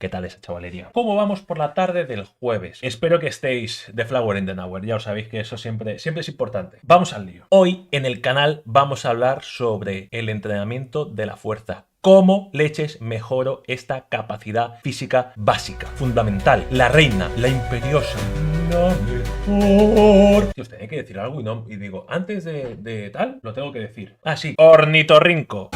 ¿Qué tal esa chavalería? ¿Cómo vamos por la tarde del jueves? Espero que estéis de Flower in the Hour. Ya os sabéis que eso siempre es importante. Vamos al lío. Hoy en el canal vamos a hablar sobre el entrenamiento de la fuerza. ¿Cómo leches mejoro esta capacidad física básica, fundamental, la reina, la imperiosa, la mejor? Si os tenía que decir algo y digo, antes de tal, lo tengo que decir. Ah, sí, ornitorrinco.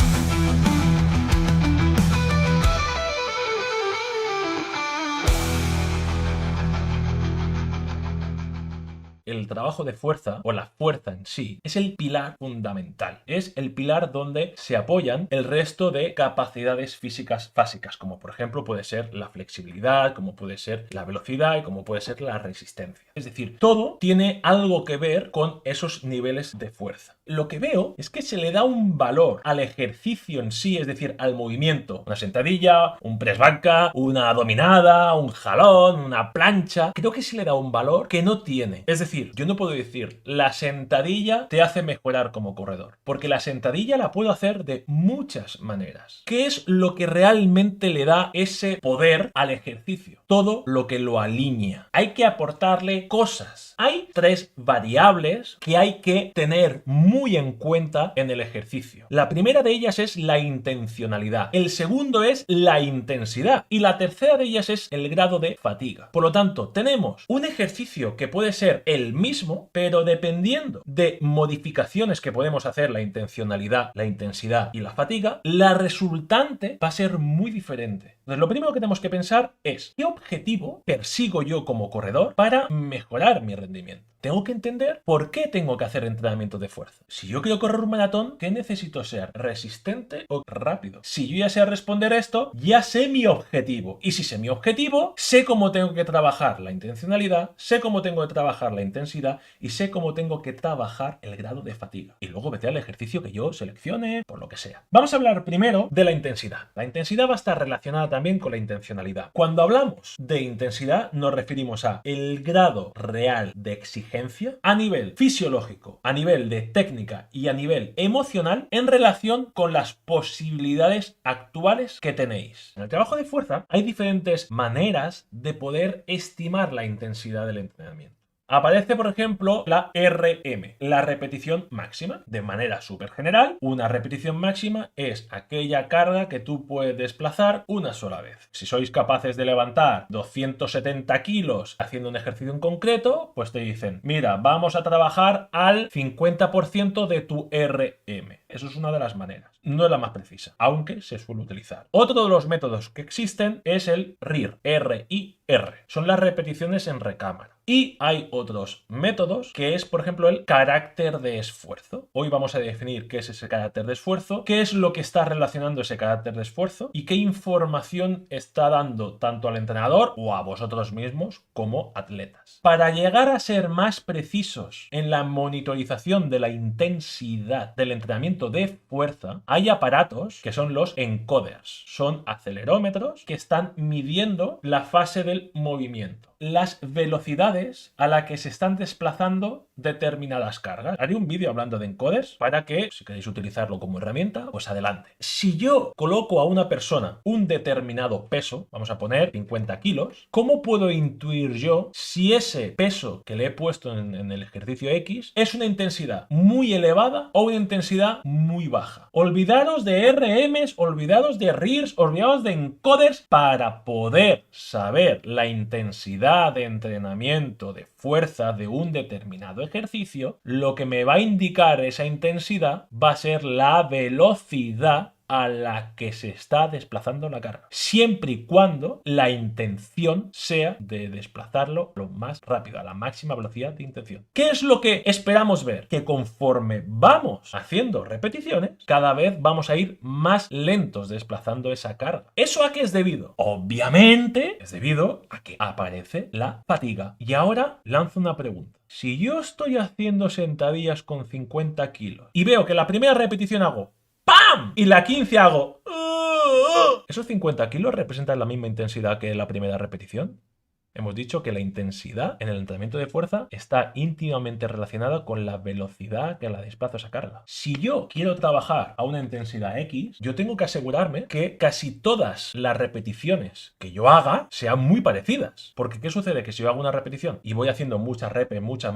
El trabajo de fuerza, o la fuerza en sí, es el pilar fundamental. Es el pilar donde se apoyan el resto de capacidades físicas básicas, como por ejemplo puede ser la flexibilidad, como puede ser la velocidad y como puede ser la resistencia. Es decir, todo tiene algo que ver con esos niveles de fuerza. Lo que veo es que se le da un valor al ejercicio en sí, es decir, al movimiento. Una sentadilla, un press banca, una dominada, un jalón, una plancha. Creo que se le da un valor que no tiene. Es decir, yo no puedo decir la sentadilla te hace mejorar como corredor, porque la sentadilla la puedo hacer de muchas maneras. ¿Qué es lo que realmente le da ese poder al ejercicio? Todo lo que lo alinea. Hay que aportarle cosas. Hay tres variables que hay que tener muy en cuenta en el ejercicio. La primera de ellas es la intencionalidad. El segundo es la intensidad. Y la tercera de ellas es el grado de fatiga. Por lo tanto, tenemos un ejercicio que puede ser el mismo, pero dependiendo de modificaciones que podemos hacer, la intencionalidad, la intensidad y la fatiga, la resultante va a ser muy diferente. Entonces, lo primero que tenemos que pensar es, ¿qué objetivo persigo yo como corredor para mejorar mi rendimiento? Tengo que entender por qué tengo que hacer entrenamiento de fuerza. Si yo quiero correr un maratón, ¿qué necesito ser? ¿Resistente o rápido? Si yo ya sé responder esto, ya sé mi objetivo. Y si sé mi objetivo, sé cómo tengo que trabajar la intencionalidad, sé cómo tengo que trabajar la intensidad y sé cómo tengo que trabajar el grado de fatiga. Y luego vete al ejercicio que yo seleccione, por lo que sea. Vamos a hablar primero de la intensidad. La intensidad va a estar relacionada también con la intencionalidad. Cuando hablamos de intensidad, nos referimos a el grado real de exigencia a nivel fisiológico, a nivel de técnica y a nivel emocional en relación con las posibilidades actuales que tenéis. En el trabajo de fuerza hay diferentes maneras de poder estimar la intensidad del entrenamiento. Aparece, por ejemplo, la RM, la repetición máxima. De manera súper general, una repetición máxima es aquella carga que tú puedes desplazar una sola vez. Si sois capaces de levantar 270 kilos haciendo un ejercicio en concreto, pues te dicen, mira, vamos a trabajar al 50% de tu RM. Eso es una de las maneras. No es la más precisa, aunque se suele utilizar. Otro de los métodos que existen es el RIR, R-I-R. Son las repeticiones en recámara. Y hay otros métodos que es, por ejemplo, el carácter de esfuerzo. Hoy vamos a definir qué es ese carácter de esfuerzo, qué es lo que está relacionando ese carácter de esfuerzo y qué información está dando tanto al entrenador o a vosotros mismos como atletas. Para llegar a ser más precisos en la monitorización de la intensidad del entrenamiento de fuerza, hay aparatos que son los encoders. Son acelerómetros que están midiendo la fase del movimiento, las velocidades a las que se están desplazando determinadas cargas. Haré un vídeo hablando de encoders para que, si queréis utilizarlo como herramienta, pues adelante. Si yo coloco a una persona un determinado peso, vamos a poner 50 kilos, ¿cómo puedo intuir yo si ese peso que le he puesto en el ejercicio X es una intensidad muy elevada o una intensidad muy baja? Olvidaros de RMs, olvidaros de RIRs, olvidaros de encoders para poder saber la intensidad de entrenamiento de fuerza de un determinado ejercicio. Lo que me va a indicar esa intensidad va a ser la velocidad a la que se está desplazando la carga, siempre y cuando la intención sea de desplazarlo lo más rápido, a la máxima velocidad de intención. ¿Qué es lo que esperamos ver? Que conforme vamos haciendo repeticiones, cada vez vamos a ir más lentos desplazando esa carga. ¿Eso a qué es debido? Obviamente es debido a que aparece la fatiga. Y ahora lanzo una pregunta. Si yo estoy haciendo sentadillas con 50 kilos y veo que la primera repetición hago ¡pam! Y la 15 hago ¿esos 50 kilos representan la misma intensidad que la primera repetición? Hemos dicho que la intensidad en el entrenamiento de fuerza está íntimamente relacionada con la velocidad que la desplazo esa carga. Si yo quiero trabajar a una intensidad X, yo tengo que asegurarme que casi todas las repeticiones que yo haga sean muy parecidas. Porque ¿qué sucede? Que si yo hago una repetición y voy haciendo muchas repes, muchas,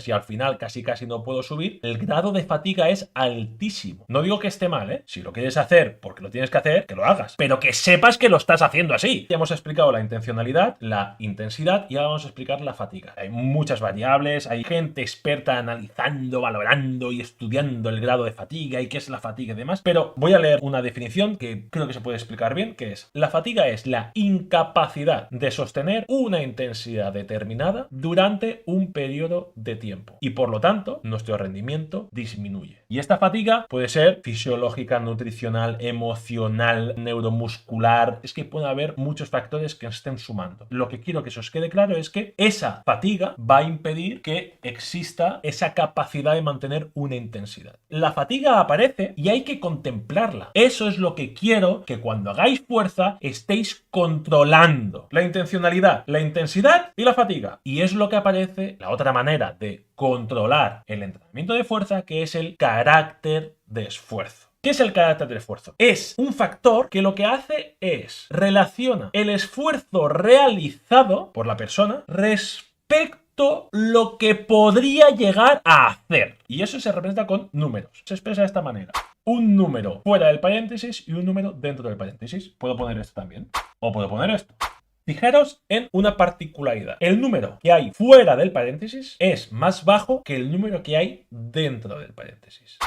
y al final casi no puedo subir, el grado de fatiga es altísimo. No digo que esté mal, ¿eh? Si lo quieres hacer porque lo tienes que hacer, que lo hagas. Pero que sepas que lo estás haciendo así. Ya hemos explicado la intencionalidad, la intensidad y ahora vamos a explicar la fatiga. Hay muchas variables, hay gente experta analizando, valorando y estudiando el grado de fatiga y qué es la fatiga y demás, pero voy a leer una definición que creo que se puede explicar bien, que es: la fatiga es la incapacidad de sostener una intensidad determinada durante un periodo de tiempo y por lo tanto nuestro rendimiento disminuye. Y esta fatiga puede ser fisiológica, nutricional, emocional, neuromuscular, es que puede haber muchos factores que estén sumando. Lo que quiero que se os quede claro es que esa fatiga va a impedir que exista esa capacidad de mantener una intensidad. La fatiga aparece y hay que contemplarla. Eso es lo que quiero que cuando hagáis fuerza estéis controlando. La intencionalidad, la intensidad y la fatiga. Y es lo que aparece, la otra manera de controlar el entrenamiento de fuerza, que es el carácter de esfuerzo. ¿Qué es el carácter del esfuerzo? Es un factor que lo que hace es relaciona el esfuerzo realizado por la persona respecto a lo que podría llegar a hacer. Y eso se representa con números. Se expresa de esta manera: un número fuera del paréntesis y un número dentro del paréntesis. Puedo poner esto también. O puedo poner esto. Fijaros en una particularidad. El número que hay fuera del paréntesis es más bajo que el número que hay dentro del paréntesis.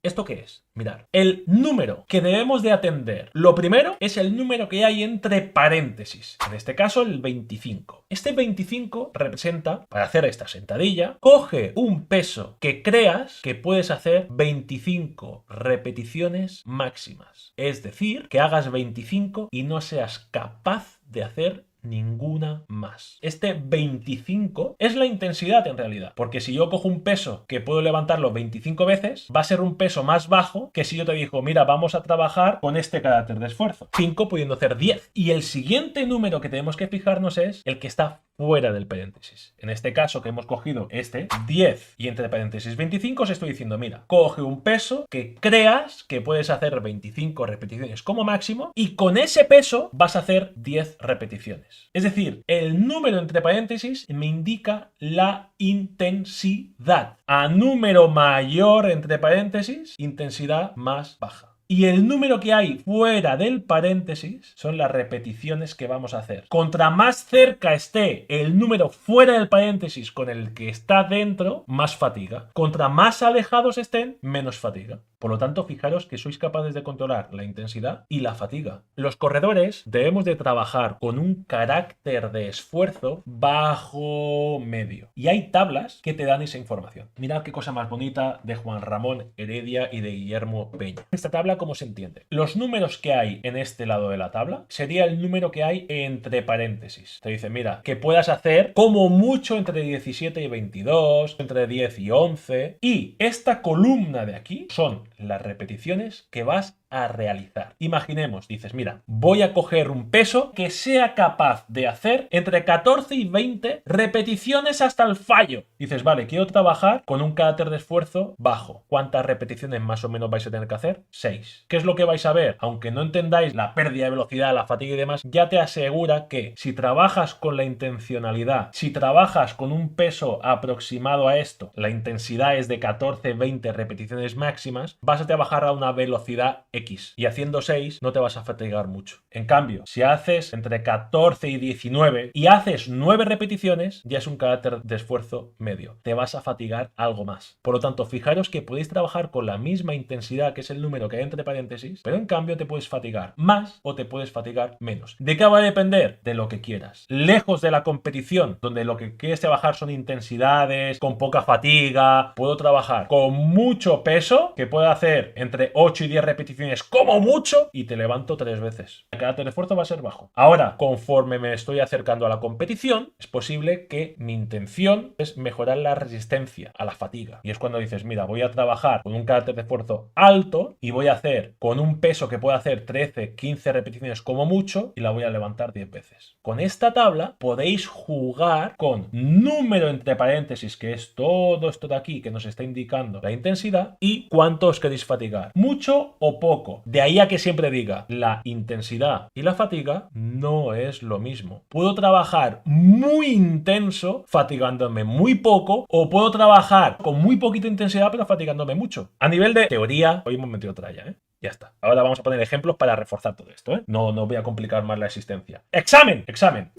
¿Esto qué es? Mirad, el número que debemos de atender, lo primero es el número que hay entre paréntesis, en este caso el 25. Este 25 representa, para hacer esta sentadilla, coge un peso que creas que puedes hacer 25 repeticiones máximas. Es decir, que hagas 25 y no seas capaz de hacer ninguna más. Este 25 es la intensidad en realidad, porque si yo cojo un peso que puedo levantarlo 25 veces, va a ser un peso más bajo que si yo te digo, mira, vamos a trabajar con este carácter de esfuerzo. 5 pudiendo hacer 10. Y el siguiente número que tenemos que fijarnos es el que está fuera del paréntesis. En este caso que hemos cogido este 10 y entre paréntesis 25, os estoy diciendo, mira, coge un peso que creas que puedes hacer 25 repeticiones como máximo y con ese peso vas a hacer 10 repeticiones. Es decir, el número entre paréntesis me indica la intensidad. A número mayor entre paréntesis, intensidad más baja. Y el número que hay fuera del paréntesis son las repeticiones que vamos a hacer. Contra más cerca esté el número fuera del paréntesis con el que está dentro, más fatiga. Contra más alejados estén, menos fatiga. Por lo tanto, fijaros que sois capaces de controlar la intensidad y la fatiga. Los corredores debemos de trabajar con un carácter de esfuerzo bajo medio. Y hay tablas que te dan esa información. Mirad qué cosa más bonita de Juan Ramón Heredia y de Guillermo Peña. Esta tabla, ¿cómo se entiende? Los números que hay en este lado de la tabla sería el número que hay entre paréntesis. Te dice, mira, que puedas hacer como mucho entre 17 y 22, entre 10 y 11. Y esta columna de aquí son las repeticiones que vas a realizar. Imaginemos, dices, mira, voy a coger un peso que sea capaz de hacer entre 14 y 20 repeticiones hasta el fallo. Dices, vale, quiero trabajar con un carácter de esfuerzo bajo. ¿Cuántas repeticiones más o menos vais a tener que hacer? 6. ¿Qué es lo que vais a ver? Aunque no entendáis la pérdida de velocidad, la fatiga y demás, ya te asegura que si trabajas con la intencionalidad, si trabajas con un peso aproximado a esto, la intensidad es de 14-20 repeticiones máximas, vas a trabajar a una velocidad X y haciendo 6 no te vas a fatigar mucho. En cambio, si haces entre 14 y 19 y haces 9 repeticiones, ya es un carácter de esfuerzo medio. Te vas a fatigar algo más. Por lo tanto, fijaros que podéis trabajar con la misma intensidad, que es el número que hay entre paréntesis, pero en cambio te puedes fatigar más o te puedes fatigar menos. ¿De qué va a depender? De lo que quieras. Lejos de la competición, donde lo que quieres trabajar son intensidades, con poca fatiga, puedo trabajar con mucho peso, que puedo hacer entre 8 y 10 repeticiones repeticiones como mucho y te levanto 3 veces. El carácter de esfuerzo va a ser bajo. Ahora, conforme me estoy acercando a la competición, es posible que mi intención es mejorar la resistencia a la fatiga. Y es cuando dices, mira, voy a trabajar con un carácter de esfuerzo alto y voy a hacer con un peso que pueda hacer 13, 15 repeticiones como mucho y la voy a levantar 10 veces. Con esta tabla podéis jugar con número entre paréntesis, que es todo esto de aquí que nos está indicando la intensidad, y cuánto os queréis fatigar. Mucho o poco. De ahí a que siempre diga, la intensidad y la fatiga no es lo mismo. Puedo trabajar muy intenso fatigándome muy poco, o puedo trabajar con muy poquita intensidad pero fatigándome mucho. A nivel de teoría, hoy hemos metido tralla, ¿eh? Ya está. Ahora vamos a poner ejemplos para reforzar todo esto, ¿eh? No voy a complicar más la existencia. ¡Examen! ¡Examen!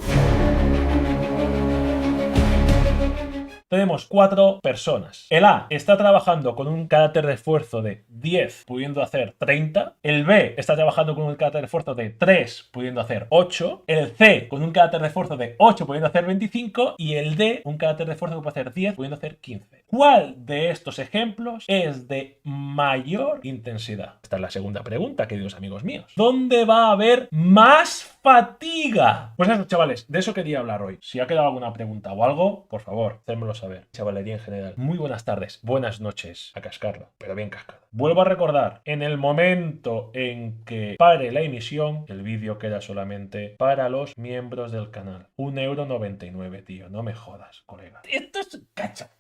Tenemos 4 personas. El A está trabajando con un carácter de esfuerzo de 10, pudiendo hacer 30. El B está trabajando con un carácter de esfuerzo de 3, pudiendo hacer 8. El C con un carácter de esfuerzo de 8, pudiendo hacer 25. Y el D, un carácter de esfuerzo que puede hacer 10, pudiendo hacer 15. ¿Cuál de estos ejemplos es de mayor intensidad? Esta es la segunda pregunta, queridos amigos míos. ¿Dónde va a haber más fatiga? Pues eso, chavales, de eso quería hablar hoy. Si ha quedado alguna pregunta o algo, por favor, hacérmelo saber. Chavalería en general. Muy buenas tardes, buenas noches, a cascarla, pero bien cascada. Vuelvo a recordar, en el momento en que pare la emisión, el vídeo queda solamente para los miembros del canal. 1,99 €, tío, no me jodas, colega. Esto es cacha.